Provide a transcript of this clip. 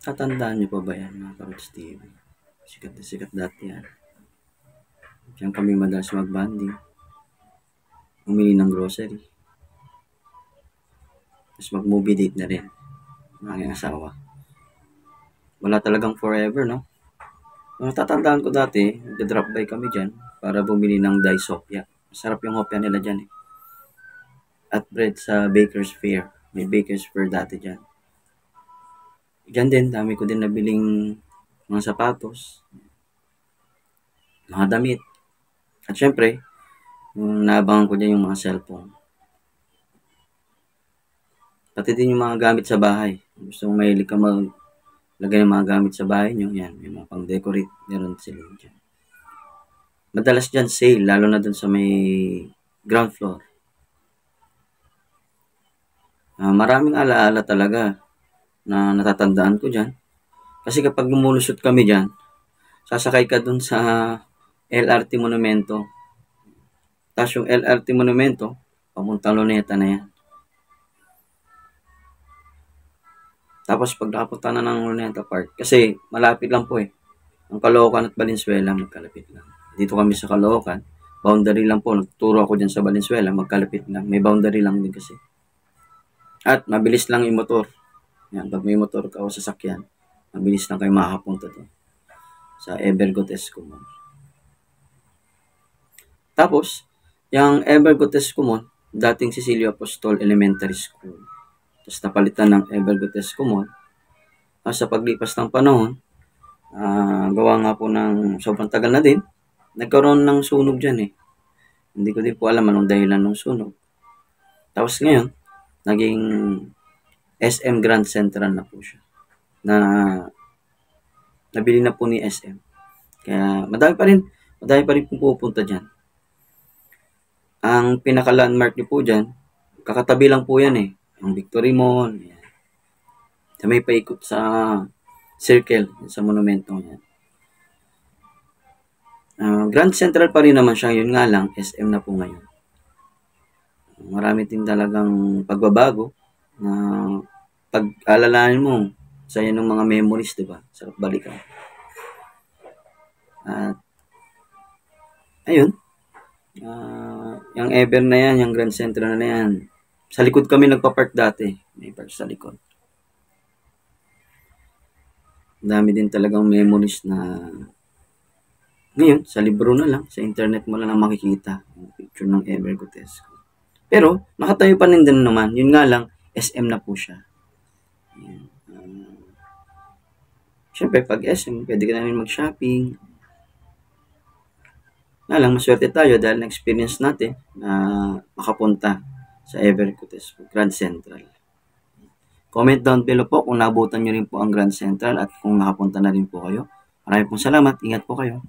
Tatandaan niyo pa ba yan, mga Karots TV? Sikat na sikat dati yan. Diyan kami madalas mag-banding. Umili ng grocery. Tapos mag-movie date na rin. Ng aking asawa. Wala talagang forever, no? Natatandaan ko dati, nag-drop by kami dyan para bumili ng Daisopia. Masarap yung hopya nila dyan eh. At bread sa Baker's Fair. May Baker's Fair dati dyan. Dyan din, dami ko din nabiling mga sapatos, mga damit. At syempre, naabangan ko dyan yung mga cellphone. Pati din yung mga gamit sa bahay. Gusto mong mahilig ka maglagay ng mga gamit sa bahay nyo. Yan, may mga pang-decorate. Meron sila dyan. Madalas dyan sale, lalo na dun sa may ground floor. Maraming alaala talaga na natatandaan ko dyan. Kasi kapag lumulusot kami dyan, sasakay ka dun sa LRT Monumento. Tapos yung LRT Monumento, pamuntang Luneta na yan. Tapos pag nakapunta na ng Luneta Park, kasi malapit lang po eh. Ang Caloocan at Valenzuela, magkalapit lang. Dito kami sa Caloocan, boundary lang po. Nagturo ako dyan sa Valenzuela, magkalapit lang. May boundary lang din kasi. At mabilis lang yung motor. Yan, pag may motor ka o sasakyan, mabilis lang kayo makakapunta doon sa Evergotesco Mall. Tapos, yung Evergotesco Mall, dating Cecilio Apostol Elementary School. Tapos napalitan ng Evergotesco Mall. Sa paglipas ng panahon, gawa nga po ng sobrang tagal na din, nagkaroon ng sunog dyan eh. Hindi ko din po alam anong dahilan ng sunog. Tapos ngayon, naging SM Grand Central na po siya. Nabili na po ni SM. Kaya madami pa rin pupunta dyan. Ang pinaka-landmark niyo po dyan, kakatabi lang po yan eh. Ang Victory Mall. Yan. Sa may paikot sa circle, sa monumento yan. Grand Central pa rin naman siya. Yun nga lang, SM na po ngayon. Marami din talagang pagbabago na pag-alalahanin mo sa yan ng mga memories, diba? Sarap balikan. At ayun, yung Ever na yan, yung Grand Central na yan, sa likod kami nagpa-park dati. May park sa likod. Dami din talagang memories na ngayon, sa libro na lang, sa internet mo lang makikita yung picture ng Evergotesco. Pero, nakatayo pa rin din naman. Yun nga lang, SM na po siya. Siyempre, pag SM, pwede ka na rin mag-shopping. Nga lang, maswerte tayo dahil na-experience natin na makapunta sa Evergotesco Grand Central. Comment down below po kung nabutan nyo rin po ang Grand Central at kung nakapunta na rin po kayo. Maraming pong salamat. Ingat po kayo.